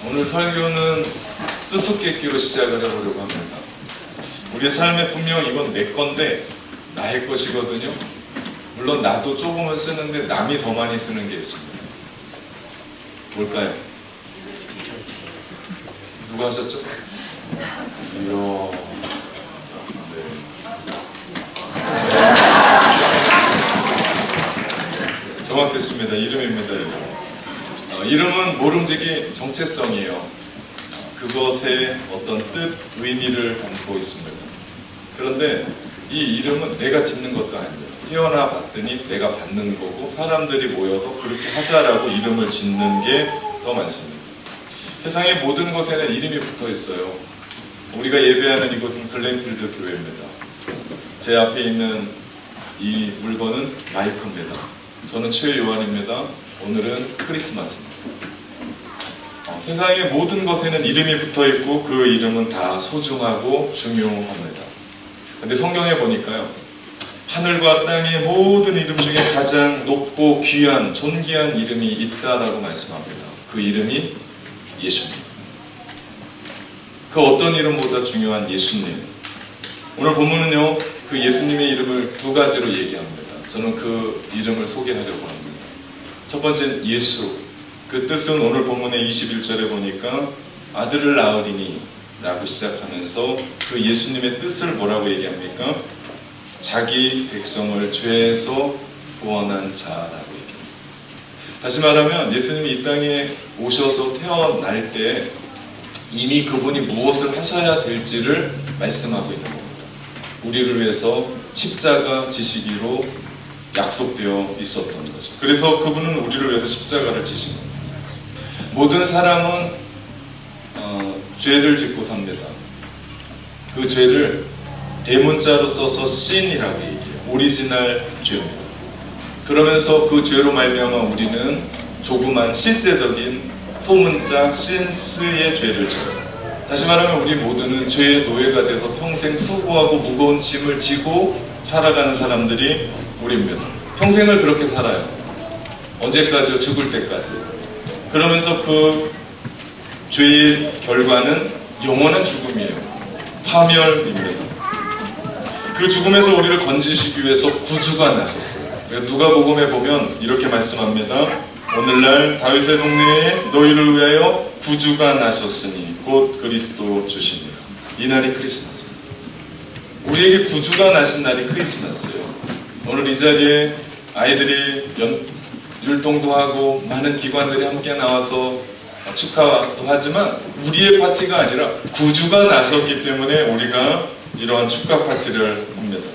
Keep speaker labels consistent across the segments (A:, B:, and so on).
A: 오늘 설교는 수수께끼로 시작을 해보려고 합니다. 우리의 삶에 분명 이건 내 건데 나의 것이거든요. 물론 나도 조금은 쓰는데 남이 더 많이 쓰는 게 있습니다. 뭘까요? 누가 하셨죠? 이야. 정확했습니다. 이름입니다. 이름은 모름지기 정체성이에요. 그것의 어떤 뜻, 의미를 담고 있습니다. 그런데 이 이름은 내가 짓는 것도 아니에요. 태어나 봤더니 내가 받는 거고 사람들이 모여서 그렇게 하자라고 이름을 짓는 게 더 많습니다. 세상의 모든 곳에는 이름이 붙어 있어요. 우리가 예배하는 이곳은 글렌필드 교회입니다. 제 앞에 있는 이 물건은 마이크입니다. 저는 최요한입니다. 오늘은 크리스마스입니다. 세상의 모든 것에는 이름이 붙어 있고 그 이름은 다 소중하고 중요합니다. 근데 성경에 보니까요, 하늘과 땅의 모든 이름 중에 가장 높고 귀한, 존귀한 이름이 있다라고 말씀합니다. 그 이름이 예수님. 그 어떤 이름보다 중요한 예수님. 오늘 본문은요, 그 예수님의 이름을 두 가지로 얘기합니다. 저는 그 이름을 소개하려고 합니다. 첫 번째는 예수. 그 뜻은 오늘 본문의 21절에 보니까 아들을 낳으리니 라고 시작하면서 그 예수님의 뜻을 뭐라고 얘기합니까? 자기 백성을 죄에서 구원한 자라고 얘기합니다. 다시 말하면 예수님이 이 땅에 오셔서 태어날 때 이미 그분이 무엇을 하셔야 될지를 말씀하고 있는 겁니다. 우리를 위해서 십자가 지시기로 약속되어 있었던 거죠. 그래서 그분은 우리를 위해서 십자가를 지신 겁니다. 모든 사람은 죄를 짓고 삽니다. 그 죄를 대문자로 써서 sin이라고 얘기해요. 오리지널 죄입니다. 그러면서 그 죄로 말미암아 우리는 조그만 실제적인 소문자 sin스의 죄를 져요. 다시 말하면 우리 모두는 죄의 노예가 돼서 평생 수고하고 무거운 짐을 지고 살아가는 사람들이 우리입니다. 평생을 그렇게 살아요. 언제까지요? 죽을 때까지. 그러면서 그 죄의 결과는 영원한 죽음이에요. 파멸입니다. 그 죽음에서 우리를 건지시기 위해서 구주가 나셨어요. 누가복음에 보면 이렇게 말씀합니다. 오늘날 다윗의 동네에 너희를 위하여 구주가 나셨으니 곧 그리스도 주시니라. 이 날이 크리스마스입니다. 우리에게 구주가 나신 날이 크리스마스예요. 오늘 이 자리에 아이들이 율동도 하고 많은 기관들이 함께 나와서 축하도 하지만 우리의 파티가 아니라 구주가 나셨기 때문에 우리가 이러한 축하 파티를 합니다.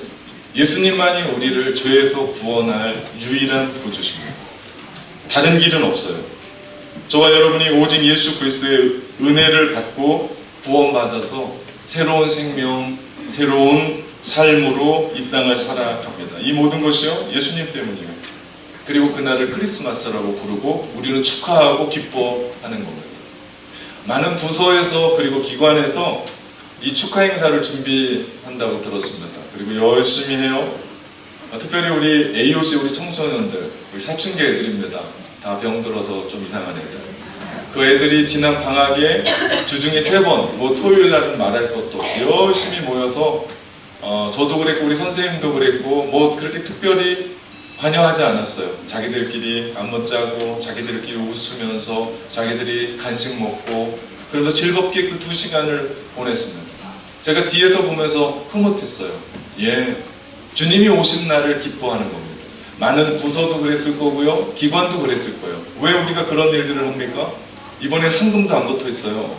A: 예수님만이 우리를 죄에서 구원할 유일한 구주십니다. 다른 길은 없어요. 저와 여러분이 오직 예수 그리스도의 은혜를 받고 구원받아서 새로운 생명, 새로운 삶으로 이 땅을 살아갑니다. 이 모든 것이요, 예수님 때문이에요. 그리고 그날을 크리스마스라고 부르고 우리는 축하하고 기뻐하는 겁니다. 많은 부서에서 그리고 기관에서 이 축하 행사를 준비한다고 들었습니다. 그리고 열심히 해요. 특별히 우리 AOC 우리 청소년들, 우리 사춘기 애들입니다. 다 병들어서 좀 이상한 애들. 그 애들이 지난 방학에 주중에 3번, 뭐 토요일 날은 말할 것도 없이 열심히 모여서 저도 그랬고 우리 선생님도 그랬고 뭐 그렇게 특별히 관여하지 않았어요. 자기들끼리 안무 짜고 자기들끼리 웃으면서 자기들이 간식 먹고 그래도 즐겁게 그 2시간을 보냈습니다. 제가 뒤에서 보면서 흐뭇했어요. 예, 주님이 오신 날을 기뻐하는 겁니다. 많은 부서도 그랬을 거고요, 기관도 그랬을 거예요. 왜 우리가 그런 일들을 합니까? 이번에 상금도 안 붙어 있어요.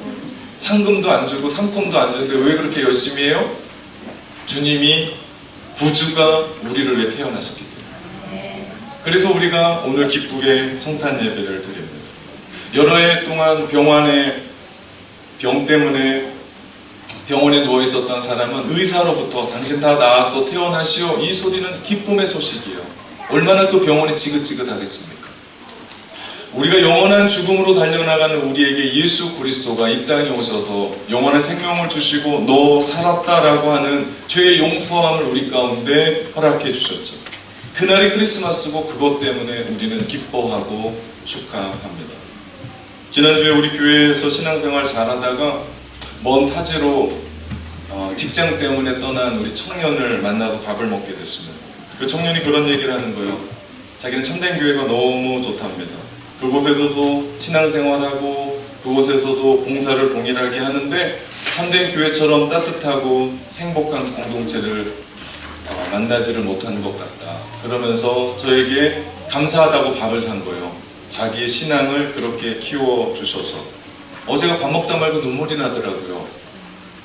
A: 상금도 안 주고 상품도 안 주는데 왜 그렇게 열심히 해요? 주님이 구주가 우리를 위해 태어나셨기 때문에. 그래서 우리가 오늘 기쁘게 성탄 예배를 드립니다. 여러 해 동안 병 때문에 병원에 누워 있었던 사람은 의사로부터 당신 다 나았어, 퇴원하시오, 이 소리는 기쁨의 소식이에요. 얼마나 또 병원이 지긋지긋하겠습니까? 우리가 영원한 죽음으로 달려나가는 우리에게 예수 그리스도가 이 땅에 오셔서 영원한 생명을 주시고 너 살았다라고 하는 죄의 용서함을 우리 가운데 허락해 주셨죠. 그날이 크리스마스고 그것 때문에 우리는 기뻐하고 축하합니다. 지난주에 우리 교회에서 신앙생활 잘하다가 먼 타지로 직장 때문에 떠난 우리 청년을 만나서 밥을 먹게 됐습니다. 그 청년이 그런 얘기를 하는 거예요. 자기는 참된 교회가 너무 좋답니다. 그곳에서도 신앙생활하고 그곳에서도 봉사를 동일하게 하는데 참된 교회처럼 따뜻하고 행복한 공동체를 만나지를 못하는 것 같다. 그러면서 저에게 감사하다고 밥을 산 거예요. 자기의 신앙을 그렇게 키워주셔서. 어제가 밥 먹다 말고 눈물이 나더라고요.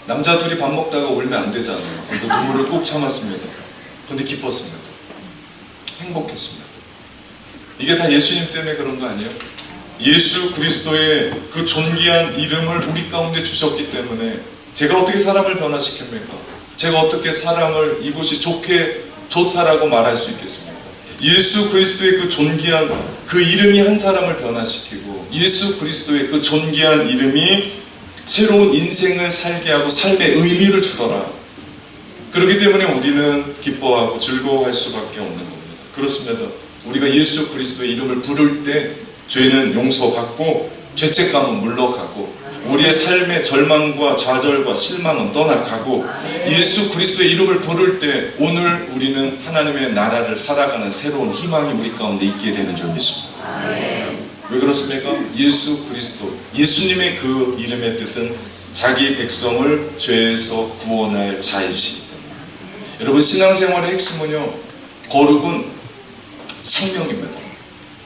A: 남자 둘이 밥 먹다가 울면 안 되잖아요. 그래서 눈물을 꾹 참았습니다. 근데 기뻤습니다. 행복했습니다. 이게 다 예수님 때문에 그런 거 아니에요? 예수 그리스도의 그 존귀한 이름을 우리 가운데 주셨기 때문에 제가 어떻게 사람을 변화시킵니까? 제가 어떻게 사람을 이곳이 좋다라고 말할 수 있겠습니까? 예수 그리스도의 그 존귀한 그 이름이 한 사람을 변화시키고 예수 그리스도의 그 존귀한 이름이 새로운 인생을 살게 하고 삶의 의미를 주더라. 그렇기 때문에 우리는 기뻐하고 즐거워할 수밖에 없는 겁니다. 그렇습니다. 우리가 예수 그리스도의 이름을 부를 때 죄는 용서받고 죄책감은 물러가고 우리의 삶의 절망과 좌절과 실망은 떠나가고 예수 그리스도의 이름을 부를 때 오늘 우리는 하나님의 나라를 살아가는 새로운 희망이 우리 가운데 있게 되는 줄 믿습니다. 왜 그렇습니까? 예수 그리스도, 예수님의 그 이름의 뜻은 자기 백성을 죄에서 구원할 자이시기 때문에. 여러분, 신앙생활의 핵심은요, 거룩은 생명입니다.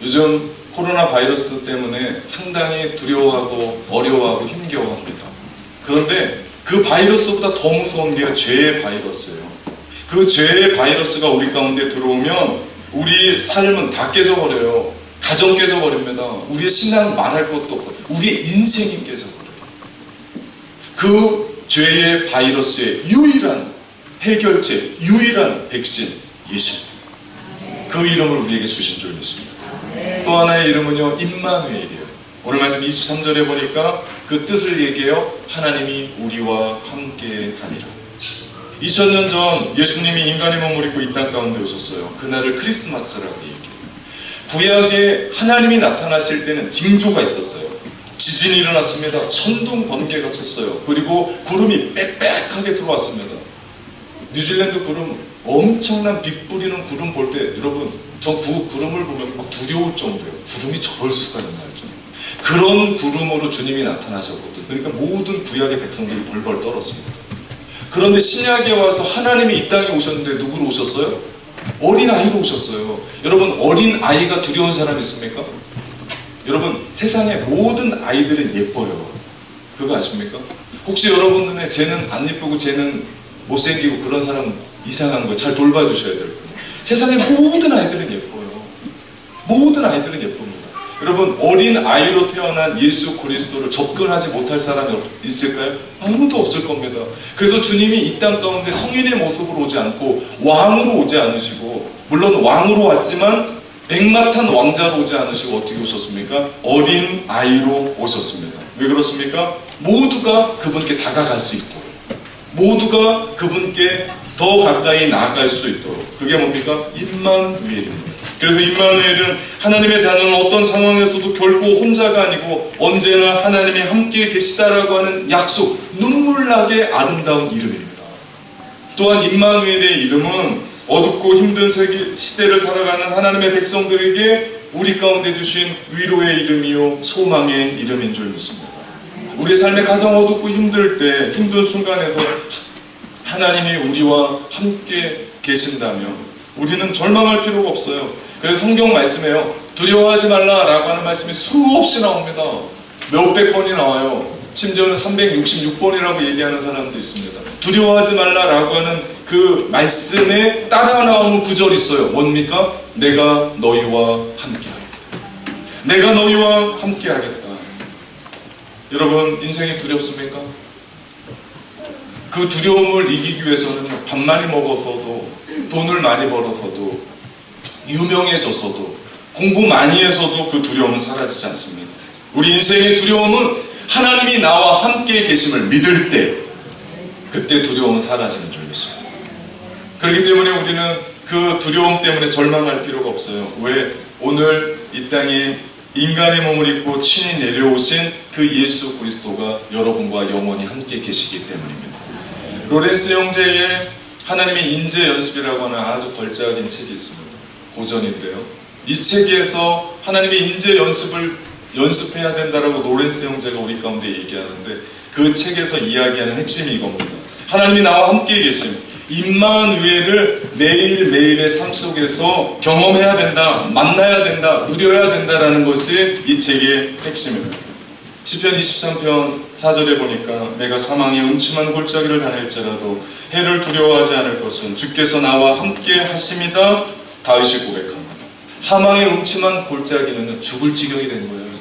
A: 요즘 코로나 바이러스 때문에 상당히 두려워하고 어려워하고 힘겨워합니다. 그런데 그 바이러스보다 더 무서운 게 죄의 바이러스예요. 그 죄의 바이러스가 우리 가운데 들어오면 우리 삶은 다 깨져버려요. 가정 깨져버립니다. 우리의 신앙 말할 것도 없어. 우리의 인생이 깨져버려요. 그 죄의 바이러스의 유일한 해결제, 유일한 백신, 예수. 그 이름을 우리에게 주신 줄 믿습니다. 또 하나의 이름은요, 임마누엘이에요. 오늘 말씀 23절에 보니까 그 뜻을 얘기해요. 하나님이 우리와 함께 하니라. 2000년 전 예수님이 인간의 몸을 입고 이 땅 가운데 오셨어요. 그날을 크리스마스라고 얘기해요. 구약에 하나님이 나타나실 때는 징조가 있었어요. 지진이 일어났습니다. 천둥 번개가 쳤어요. 그리고 구름이 빽빽하게 들어왔습니다. 뉴질랜드 구름, 엄청난 빛 뿌리는 구름 볼 때 여러분, 저 구름을 보면서 막 두려울 정도예요. 구름이 저럴 수가 있나 죠. 그런 구름으로 주님이 나타나셨거든요. 그러니까 모든 구약의 백성들이 벌벌 떨었습니다. 그런데 신약에 와서 하나님이 이 땅에 오셨는데 누구로 오셨어요? 어린아이로 오셨어요. 여러분, 어린아이가 두려운 사람 있습니까? 여러분, 세상의 모든 아이들은 예뻐요. 그거 아십니까? 혹시 여러분 눈에 쟤는 안 예쁘고 쟤는 못생기고 그런 사람 이상한 거 잘 돌봐주셔야 될 거예요. 세상의 모든 아이들은 예뻐요. 모든 아이들은 예쁩니다. 여러분, 어린 아이로 태어난 예수 그리스도를 접근하지 못할 사람이 있을까요? 아무도 없을 겁니다. 그래서 주님이 이 땅 가운데 성인의 모습으로 오지 않고 왕으로 오지 않으시고, 물론 왕으로 왔지만 백마탄 왕자로 오지 않으시고 어떻게 오셨습니까? 어린 아이로 오셨습니다. 왜 그렇습니까? 모두가 그분께 다가갈 수 있도록, 모두가 그분께 더 가까이 나아갈 수 있도록. 그게 뭡니까? 임마누엘입니다. 그래서 임마누엘은 하나님의 자녀는 어떤 상황에서도 결코 혼자가 아니고 언제나 하나님이 함께 계시다라고 하는 약속, 눈물나게 아름다운 이름입니다. 또한 임마누엘의 이름은 어둡고 힘든 시대를 살아가는 하나님의 백성들에게 우리 가운데 주신 위로의 이름이요 소망의 이름인 줄 믿습니다. 우리의 삶에 가장 어둡고 힘들 때, 힘든 순간에도 하나님이 우리와 함께 계신다면 우리는 절망할 필요가 없어요. 그래서 성경 말씀에요, 두려워하지 말라라고 하는 말씀이 수없이 나옵니다. 몇백 번이 나와요. 심지어는 366번이라고 얘기하는 사람도 있습니다. 두려워하지 말라라고 하는 그 말씀에 따라 나오는 구절이 있어요. 뭡니까? 내가 너희와 함께 하겠다. 내가 너희와 함께 하겠다. 여러분, 인생이 두렵습니까? 그 두려움을 이기기 위해서는 밥 많이 먹어서도, 돈을 많이 벌어서도, 유명해져서도, 공부 많이 해서도 그 두려움은 사라지지 않습니다. 우리 인생의 두려움은 하나님이 나와 함께 계심을 믿을 때, 그때 두려움은 사라지는 줄 믿습니다. 그렇기 때문에 우리는 그 두려움 때문에 절망할 필요가 없어요. 왜? 오늘 이 땅에 인간의 몸을 입고 친히 내려오신 그 예수 그리스도가 여러분과 영원히 함께 계시기 때문입니다. 로렌스 형제의 하나님의 인재 연습이라고 하는 아주 걸작인 책이 있습니다. 고전인데요. 이 책에서 하나님의 인재 연습해야 된다라고 로렌스 형제가 우리 가운데 얘기하는데, 그 책에서 이야기하는 핵심이 이겁니다. 하나님이 나와 함께 계심, 임마누엘을 매일매일의 삶 속에서 경험해야 된다, 만나야 된다, 누려야 된다라는 것이 이 책의 핵심입니다. 시편 23편 4절에 보니까 내가 사망의 음침한 골짜기를 다닐지라도 해를 두려워하지 않을 것은 주께서 나와 함께 하심이다. 다윗이 고백합니다. 사망의 음침한 골짜기는요, 죽을 지경이 된 거예요.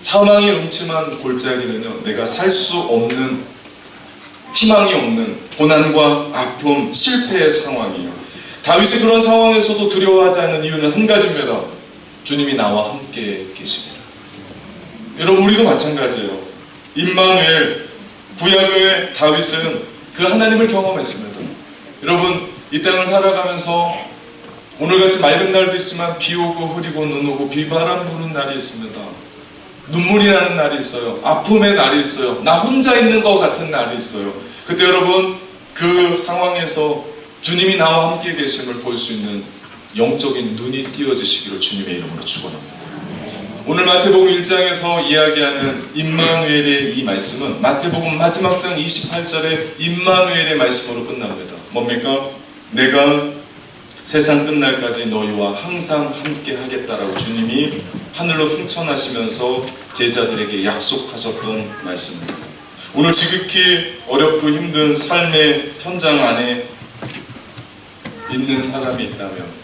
A: 사망의 음침한 골짜기는요, 내가 살 수 없는, 희망이 없는 고난과 아픔, 실패의 상황이에요. 다윗이 그런 상황에서도 두려워하지 않는 이유는 한 가지입니다. 주님이 나와 함께 계십니다. 여러분, 우리도 마찬가지예요. 임마누엘, 구약의 다윗은 그 하나님을 경험했습니다. 여러분, 이 땅을 살아가면서 오늘같이 맑은 날도 있지만 비 오고 흐리고 눈 오고 비바람 부는 날이 있습니다. 눈물이 나는 날이 있어요. 아픔의 날이 있어요. 나 혼자 있는 것 같은 날이 있어요. 그때 여러분, 그 상황에서 주님이 나와 함께 계심을 볼 수 있는 영적인 눈이 띄어지시기를 주님의 이름으로 축원합니다. 오늘 마태복음 1장에서 이야기하는 임마누엘의 이 말씀은 마태복음 마지막 장 28절에 임마누엘의 말씀으로 끝납니다. 뭡니까? 내가 세상 끝날까지 너희와 항상 함께 하겠다라고 주님이 하늘로 승천하시면서 제자들에게 약속하셨던 말씀입니다. 오늘 지극히 어렵고 힘든 삶의 현장 안에 있는 사람이 있다면,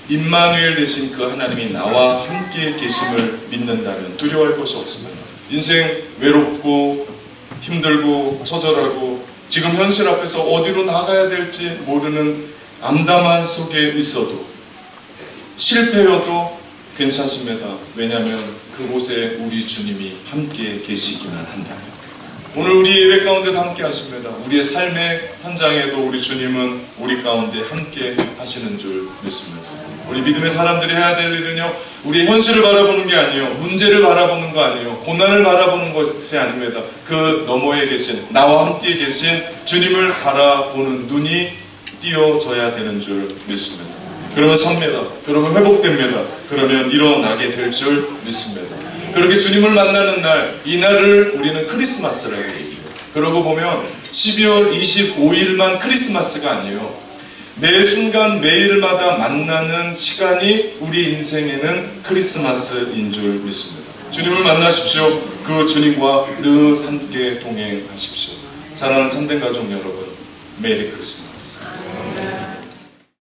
A: 임마누엘 되신 그 하나님이 나와 함께 계심을 믿는다면 두려워할 것이 없습니다. 인생 외롭고 힘들고 처절하고 지금 현실 앞에서 어디로 나가야 될지 모르는 암담한 속에 있어도, 실패여도 괜찮습니다. 왜냐하면 그곳에 우리 주님이 함께 계시기만 한다면. 오늘 우리 예배 가운데도 함께 하십니다. 우리의 삶의 현장에도 우리 주님은 우리 가운데 함께 하시는 줄 믿습니다. 우리 믿음의 사람들이 해야 될 일은요, 우리의 현실을 바라보는 게 아니에요, 문제를 바라보는 거 아니에요, 고난을 바라보는 것이 아닙니다. 그 너머에 계신, 나와 함께 계신 주님을 바라보는 눈이 띄어져야 되는 줄 믿습니다. 그러면 삽니다. 그러면 회복됩니다. 그러면 일어나게 될 줄 믿습니다. 그렇게 주님을 만나는 날, 이 날을 우리는 크리스마스라고 얘기해요. 그러고 보면 12월 25일만 크리스마스가 아니에요. 매 순간 매일마다 만나는 시간이 우리 인생에는 크리스마스인 줄 믿습니다. 주님을 만나십시오. 그 주님과 늘 함께 동행하십시오. 사랑하는 참된 가족 여러분, 메리 크리스마스.